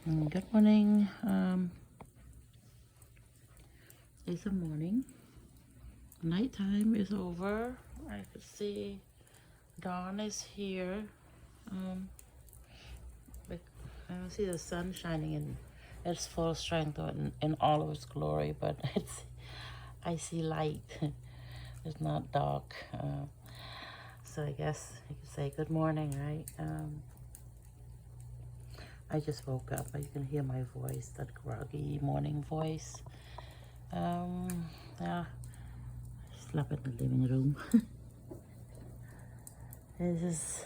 Good morning. It's the morning. Nighttime is over. I can see dawn is here. Um, I don't see the sun shining in its full strength or in all of its glory, but I see light. It's not dark. So I guess you could say good morning, right? I just woke up. You can hear my voice, that groggy morning voice. Yeah, I slept in the living room. This is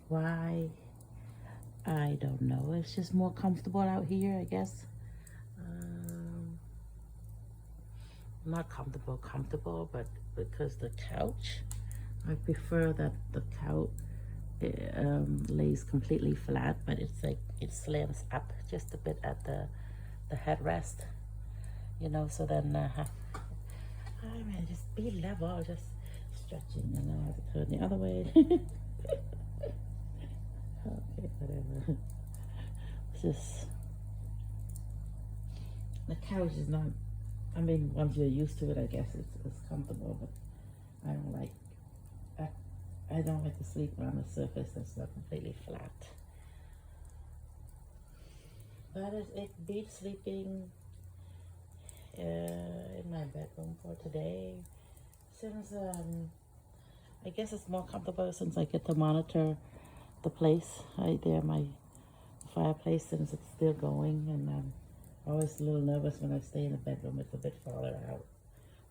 why, I don't know. It's just more comfortable out here, I guess. Not comfortable, but because the couch, I prefer that the couch lays completely flat, but it's like it slants up just a bit at the headrest, so then I mean, just be level, just stretching, and I have to turn the other way. Okay, whatever. It's just, the couch is not, I mean, once you're used to it, I guess it's comfortable, but I don't like, I don't like to sleep on a surface that's not completely flat. That is it. Beat sleeping in my bedroom for today. Since I guess it's more comfortable since I get to monitor the place right there, my fireplace, since it's still going, and I'm always a little nervous when I stay in the bedroom. It's a bit farther out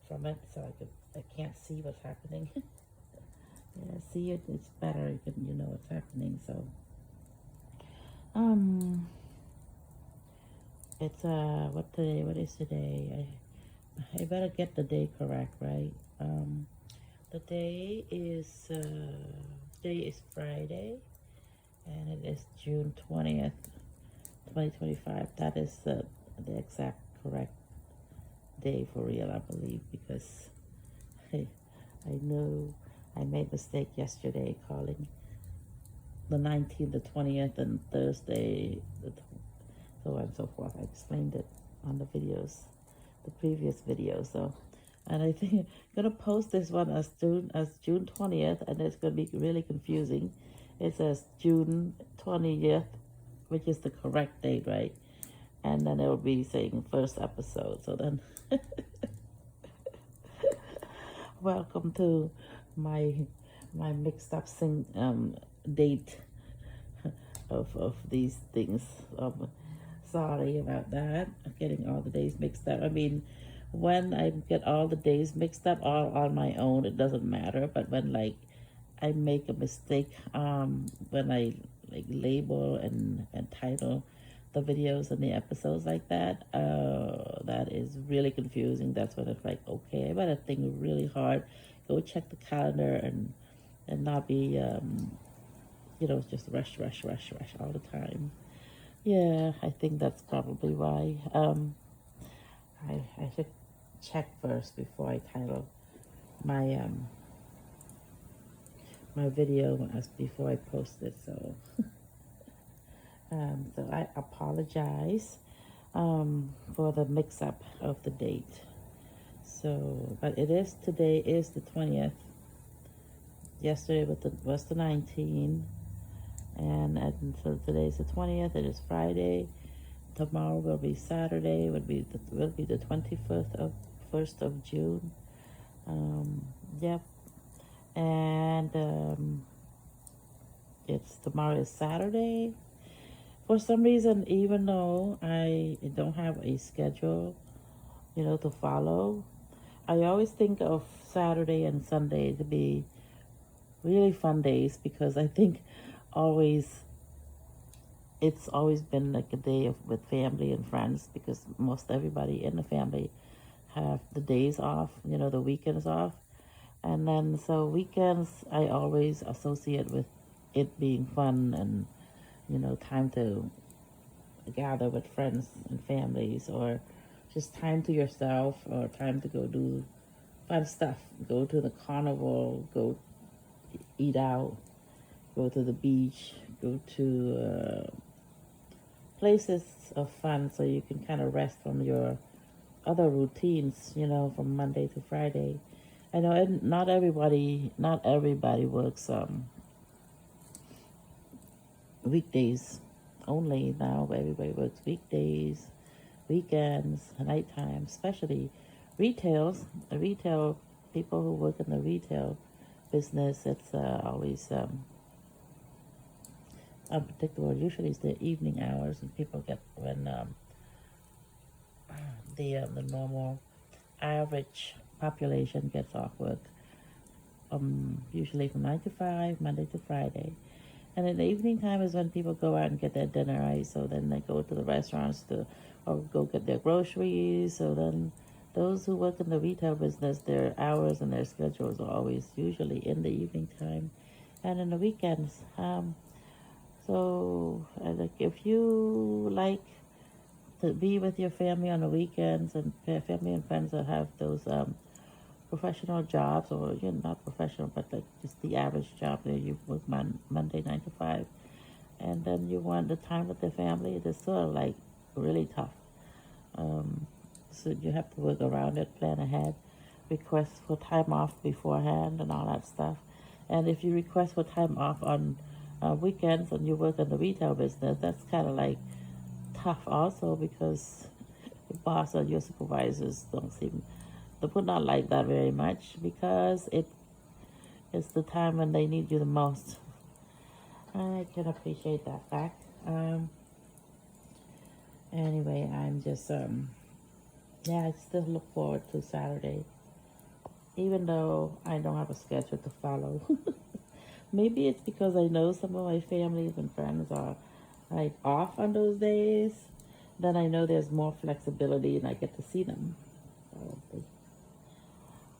from it, so I can't see what's happening. Yeah, see it, it's better. You know what's happening. So it's what is today? I better get the day correct, right? The day is Friday, and it is June 20th, 2025. That is the exact correct day for real, I believe, because I know I made a mistake yesterday calling the 19th, the 20th, and Thursday, so on and so forth. I explained it on the videos, the previous video. So, and I think I'm gonna post this one as June 20th, and it's gonna be really confusing. It says June 20th, which is the correct date, right? And then it will be saying first episode. So then, welcome to my mixed up date of these things. Sorry about that. I'm getting all the days mixed up. I mean, when I get all the days mixed up all on my own, it doesn't matter. But when like I make a mistake, when I like label and title the videos and the episodes like that, that is really confusing. That's when it's like, okay, I better think really hard, go check the calendar, and not be just rush all the time. Yeah, I think that's probably why. I should check first before I title my my video as before I post it. So so I apologize for the mix-up of the date. So, but today is the 20th. Yesterday was the 19th. And so today's the 20th. It is Friday. Tomorrow will be Saturday. Will be the 1st of June. Yep. And it's tomorrow is Saturday. For some reason, even though I don't have a schedule, to follow, I always think of Saturday and Sunday to be really fun days, because I think it's always been like a day with family and friends, because most everybody in the family have the days off, the weekends off. And then so weekends I always associate with it being fun, and time to gather with friends and families, or just time to yourself, or time to go do fun stuff, go to the carnival, go eat out, go to the beach, go to places of fun so you can kind of rest from your other routines, from Monday to Friday. I know not everybody works weekdays only now. Everybody works weekdays, weekends, nighttime, especially retail people who work in the retail business. It's always unpredictable. Usually it's the evening hours, and people get when the normal average population gets off work usually from 9 to 5, Monday to Friday. And in the evening time is when people go out and get their dinner, right? So then they go to the restaurants or go get their groceries. So then those who work in the retail business, their hours and their schedules are always usually in the evening time and in the weekends. So like if you like to be with your family on the weekends, and family and friends that have those professional jobs, or not professional, but like just the average job that you work Monday 9 to 5, and then you want the time with the family, it's sort of like really tough. So you have to work around it, plan ahead, request for time off beforehand and all that stuff. And if you request for time off on weekends and you work in the retail business, that's kind of like tough also, because your boss or your supervisors they would not like that very much, because it's the time when they need you the most. I can appreciate that fact. Anyway, I'm just I still look forward to Saturday, even though I don't have a schedule to follow. Maybe it's because I know some of my families and friends are like off on those days. Then I know there's more flexibility and I get to see them.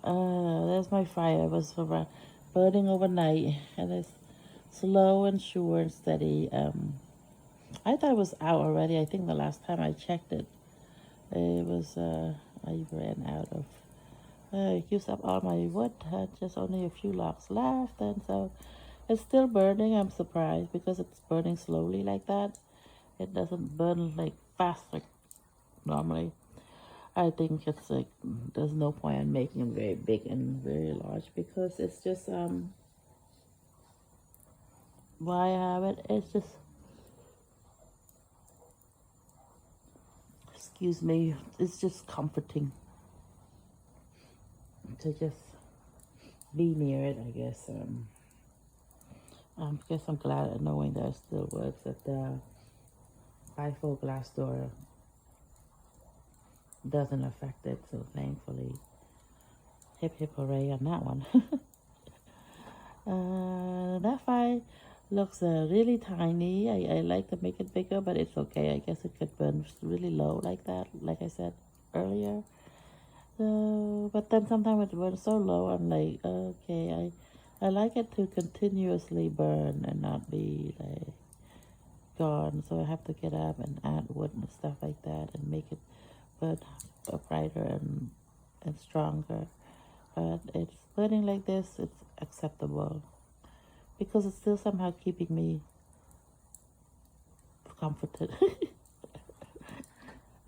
There's my fire. It was burning overnight, and it's slow and sure and steady. I thought it was out already. I think the last time I checked it, it was I ran out of. I used up all my wood. Had just only a few logs left, and so it's still burning. I'm surprised because it's burning slowly like that. It doesn't burn like fast like normally. I think it's like there's no point in making it very big and very large, because it's just why I have it. It's just, excuse me, it's just comforting to just be near it. I guess. I guess I'm glad at knowing that it still works. That the bifold glass door doesn't affect it. So thankfully, hip hip hooray on that one. That fire looks really tiny. I like to make it bigger, but it's okay. I guess it could burn really low like that, like I said earlier. But then sometimes it burns so low, I'm like, okay, I like it to continuously burn and not be like gone. So I have to get up and add wood and stuff like that and make it burn brighter and stronger. But it's burning like this, it's acceptable, because it's still somehow keeping me comforted.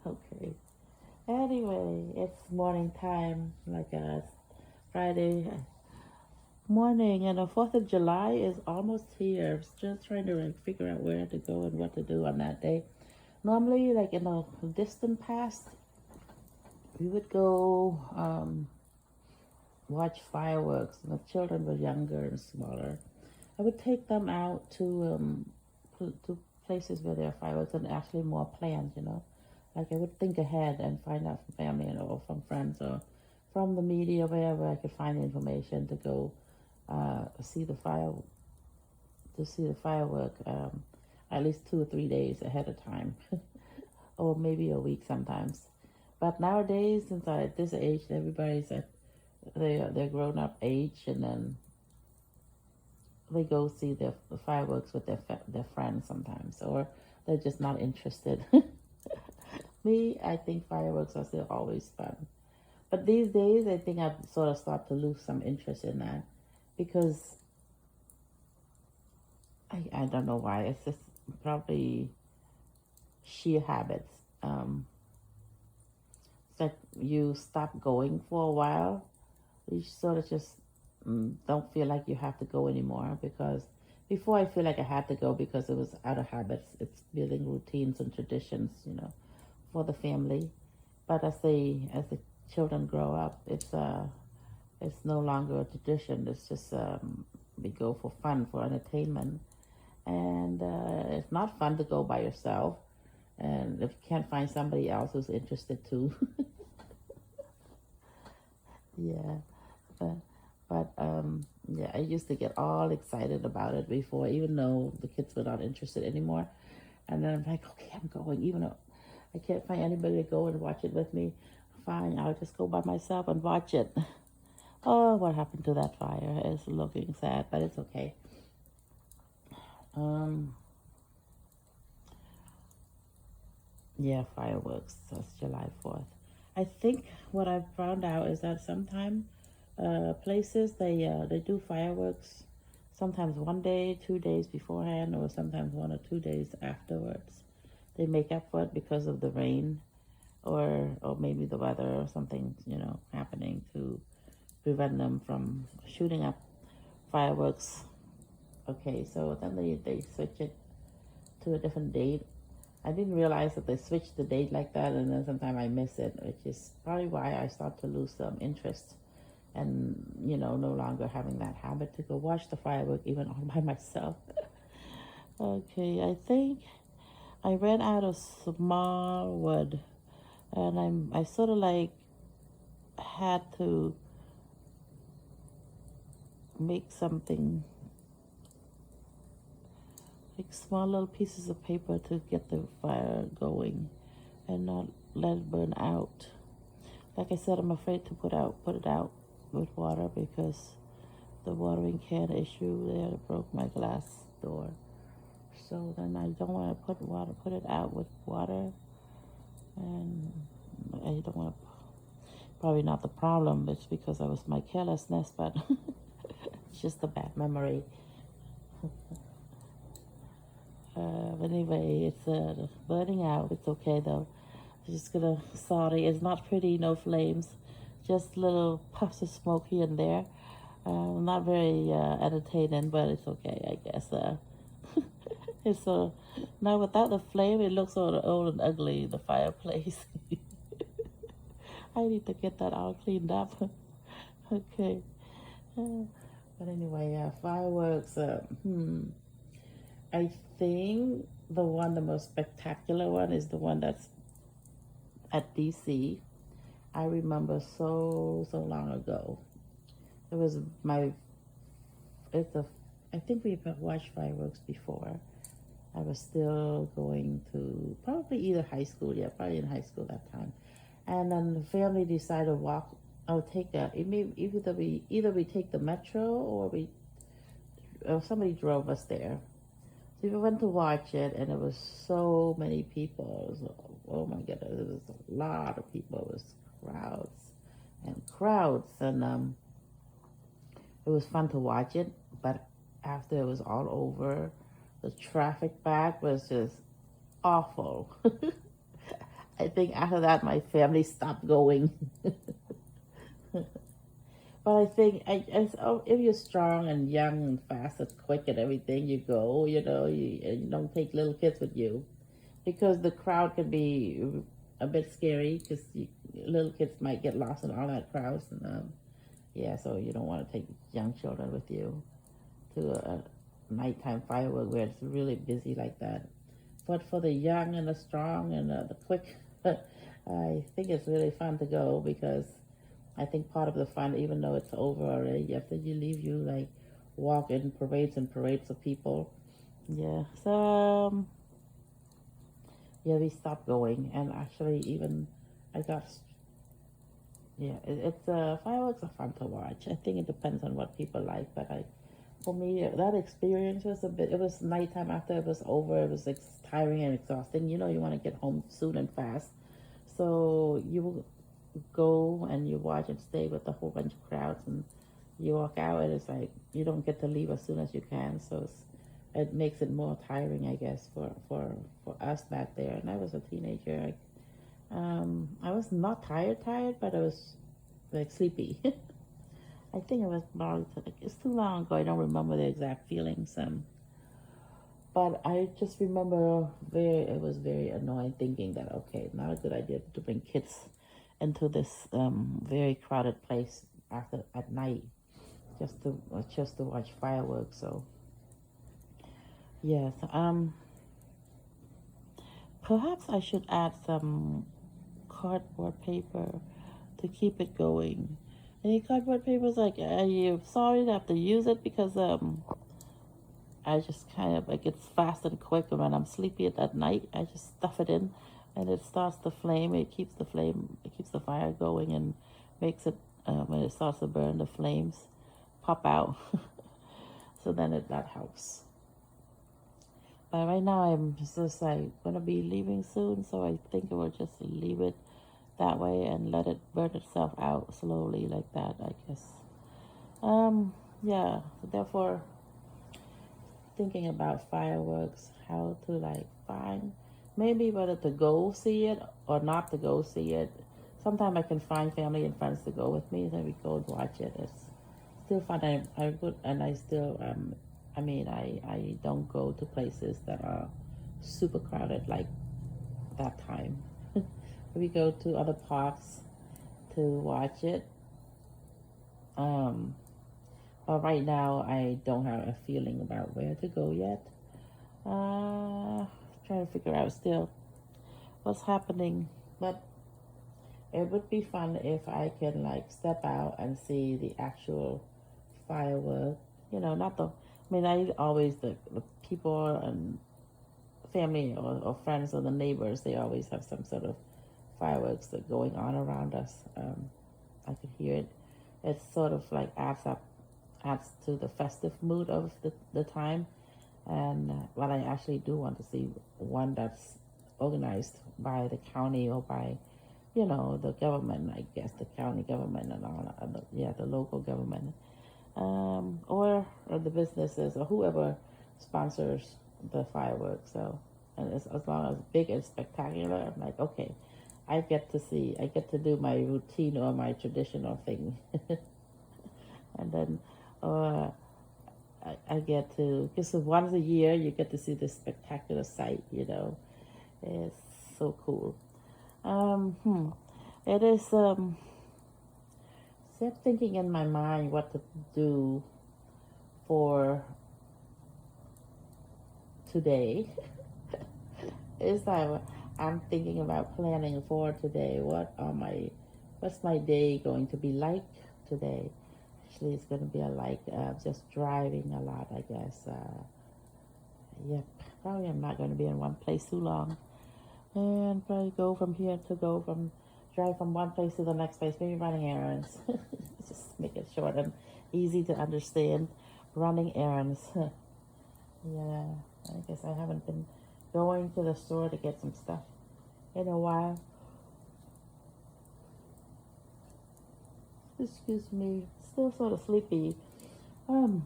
Okay. Anyway, it's morning time, like Friday morning, and the 4th of July is almost here. I was just trying to like figure out where to go and what to do on that day. Normally, like in the distant past, we would go watch fireworks. And the children were younger and smaller. I would take them out to places where there are fireworks and actually more planned. Like I would think ahead and find out from family or from friends or from the media, wherever I could find the information to go see the firework at least 2 or 3 days ahead of time, or maybe a week sometimes. But nowadays, since I'm at this age, everybody's at they're grown up age, and then they go see the fireworks with their friends sometimes, or they're just not interested. Me, I think fireworks are still always fun. But these days, I think I've sort of started to lose some interest in that, because I don't know why. It's just probably sheer habits. It's like you stop going for a while. You sort of just don't feel like you have to go anymore because before I feel like I had to go because it was out of habits. It's building routines and traditions, for the family. But as the children grow up, it's no longer a tradition. It's just we go for fun, for entertainment, and it's not fun to go by yourself. And if you can't find somebody else who's interested too, yeah. But, yeah, I used to get all excited about it before, even though the kids were not interested anymore. And then I'm like, okay, I'm going, even though I can't find anybody to go and watch it with me. Fine, I'll just go by myself and watch it. Oh, what happened to that fire? It's looking sad, but it's okay. Um, yeah, fireworks. That's July 4th. I think what I've found out is that sometimes places they do fireworks sometimes 1 day, 2 days beforehand, or sometimes 1 or 2 days afterwards. They make up for it because of the rain, or maybe the weather or something happening to prevent them from shooting up fireworks. Okay, so then they switch it to a different date. I didn't realize that they switched the date like that, and then sometimes I miss it, which is probably why I start to lose some interest and no longer having that habit to go watch the firework even all by myself. Okay, I think I ran out of small wood, and I sort of like had to make something like small little pieces of paper to get the fire going and not let it burn out. Like I said, I'm afraid to put it out with water because the watering can issue there broke my glass door. So then I don't want to put it out with water, and I don't want to. Probably not the problem. It's because I was my carelessness, but it's just a bad memory. But anyway, it's burning out. It's okay though. I'm just gonna. Sorry, it's not pretty. No flames, just little puffs of smoke here and there. Not very entertaining, but it's okay, I guess. It's now without the flame, it looks sort of old and ugly. The fireplace. I need to get that all cleaned up. Okay. But anyway, fireworks. I think the most spectacular one is the one that's at DC. I remember so long ago. It was my. It's a. I think we've watched fireworks before. I was still going to probably either high school. Yeah, probably in high school that time. And then the family decided to walk. I would take a. It may either we take the metro or somebody drove us there. So we went to watch it, and it was so many people. It was, oh my goodness, it was a lot of people. It was crowds and crowds, and it was fun to watch it. But after it was all over, the traffic back was just awful. I think after that, my family stopped going. But I think if you're strong and young and fast and quick and everything, you go. You don't take little kids with you because the crowd can be a bit scary because little kids might get lost in all that crowds, and yeah, so you don't want to take young children with you to a nighttime firework where it's really busy like that. But for the young and the strong and the quick, I think it's really fun to go because I think part of the fun, even though it's over already, after you leave, you like walk in parades and parades of people. Yeah. So yeah, we stopped going, and actually, even I got. Yeah, it's fireworks are fun to watch. I think it depends on what people like, but for me, that experience was a bit. It was nighttime after it was over. It was tiring and exhausting. You want to get home soon and fast, so you go and you watch and stay with a whole bunch of crowds, and you walk out, and it's like you don't get to leave as soon as you can. So it's it makes it more tiring, I guess, for us back there. And I was a teenager. I was not tired, but I was like sleepy. I think it was about, like, it's too long ago. I don't remember the exact feelings. But I just remember it was very annoying thinking that, okay, not a good idea to bring kids into this very crowded place at night just to watch fireworks. So yes, perhaps I should add some cardboard paper to keep it going. Any cardboard papers? Like, are you sorry to have to use it because I just kind of, like, it's fast and quick, and when I'm sleepy at night, I just stuff it in, and it starts to flame. It keeps the fire going, and makes it when it starts to burn, the flames pop out. So then that helps. But right now I'm just like gonna be leaving soon, so I think I will just leave it that way and let it burn itself out slowly like that, I guess. Yeah. So therefore, thinking about fireworks, how to like find maybe whether to go see it or not to go see it. Sometimes I can find family and friends to go with me, then we go and watch it. It's still fun. I would, and I still I mean, I don't go to places that are super crowded like that time. We go to other parks to watch it. But right now, I don't have a feeling about where to go yet. Trying to figure out still what's happening. But it would be fun if I can like step out and see the actual firework. Not the. I mean, I always the people and family or friends or the neighbors. They always have some sort of fireworks that going on around us. I could hear it. It sort of like adds to the festive mood of the time. And but I actually do want to see one that's organized by the county or by, the government, I guess, the county government and all, the local government, or the businesses or whoever sponsors the fireworks. So, and as long as big and spectacular, I'm like, okay, I get to do my routine or my traditional thing. And then, I get to, because once a year you get to see this spectacular sight, It's so cool. It is, just thinking in my mind what to do for today. It's like I'm thinking about planning for today. What's my day going to be like today? Actually, it's going to be just driving a lot, I guess. Yep, probably I'm not going to be in one place too long. And probably drive from one place to the next place, maybe running errands. Just make it short and easy to understand. Running errands. Yeah, I guess I haven't been going to the store to get some stuff in a while. Excuse me, still sort of sleepy. It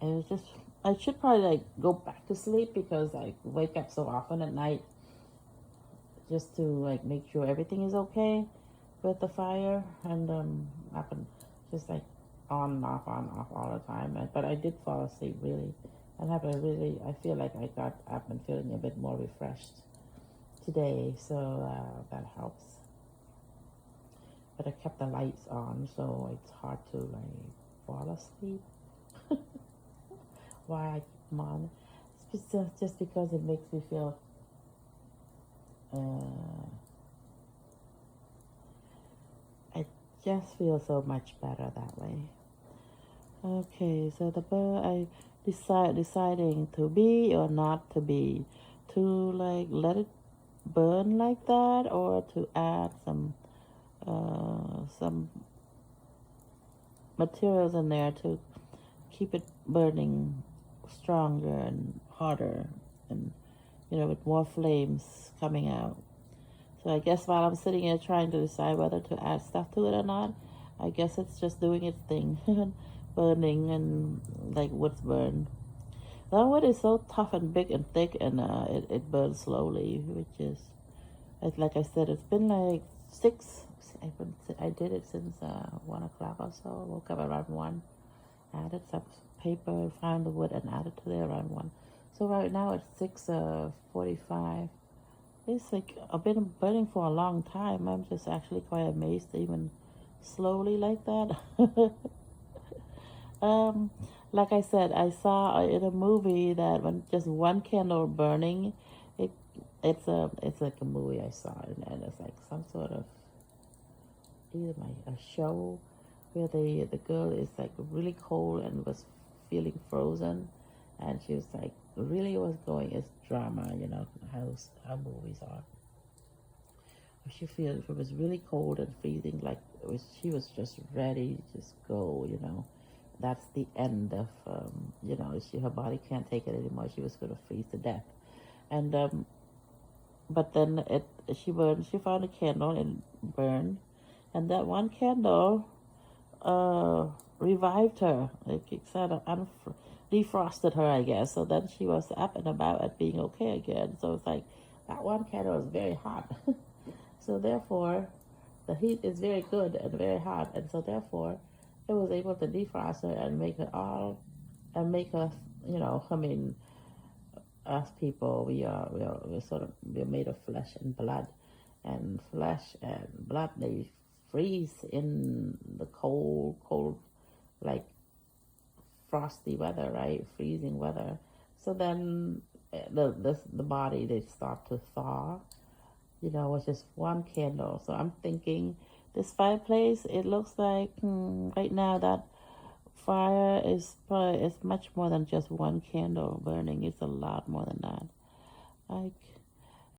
was just, I should probably like go back to sleep because I wake up so often at night just to like make sure everything is okay with the fire, and I've been just like on and off all the time. But I did fall asleep really, and I feel like I've been feeling a bit more refreshed today, so that helps. But I kept the lights on, so it's hard to like fall asleep while I keep them on. It's just because it makes me feel I just feel so much better that way. Okay, so deciding to be or not to be, to like let it burn like that, or to add some materials in there to keep it burning stronger and harder, and with more flames coming out. So I guess while I'm sitting here trying to decide whether to add stuff to it or not, I guess it's just doing its thing. Burning and like wood's burn. That wood is so tough and big and thick, and it burns slowly, which is, like I said, it's been like six. I did it since 1 o'clock or so. I woke up around 1, added some paper, found the wood, and added to there around 1. So right now it's 6:45. It's like I've been burning for a long time. I'm just actually quite amazed, even slowly like that. um, like I said, I saw in a movie that when just one candle burning, it it's like a movie I saw, and it's like some sort of either a show where the girl is like really cold and was feeling frozen, and she was like really was going as drama, how movies are. She was really cold and freezing, like she was just ready to just go, That's the end of, her body can't take it anymore. She was going to freeze to death. And, but then she found a candle and burned. And that one candle, revived her. Like it sort of defrosted her, I guess. So then she was up and about at being okay again. So it's like that one candle is very hot. So therefore, the heat is very good and very hot, and so therefore, it was able to defrost her and make make her, I mean, us people, we're made of flesh and blood, and flesh and blood, they freeze in the cold, like frosty weather, right? Freezing weather. So then the body, they start to thaw, with just one candle. So I'm thinking this fireplace, it looks like right now that fire is much more than just one candle burning. It's a lot more than that. Like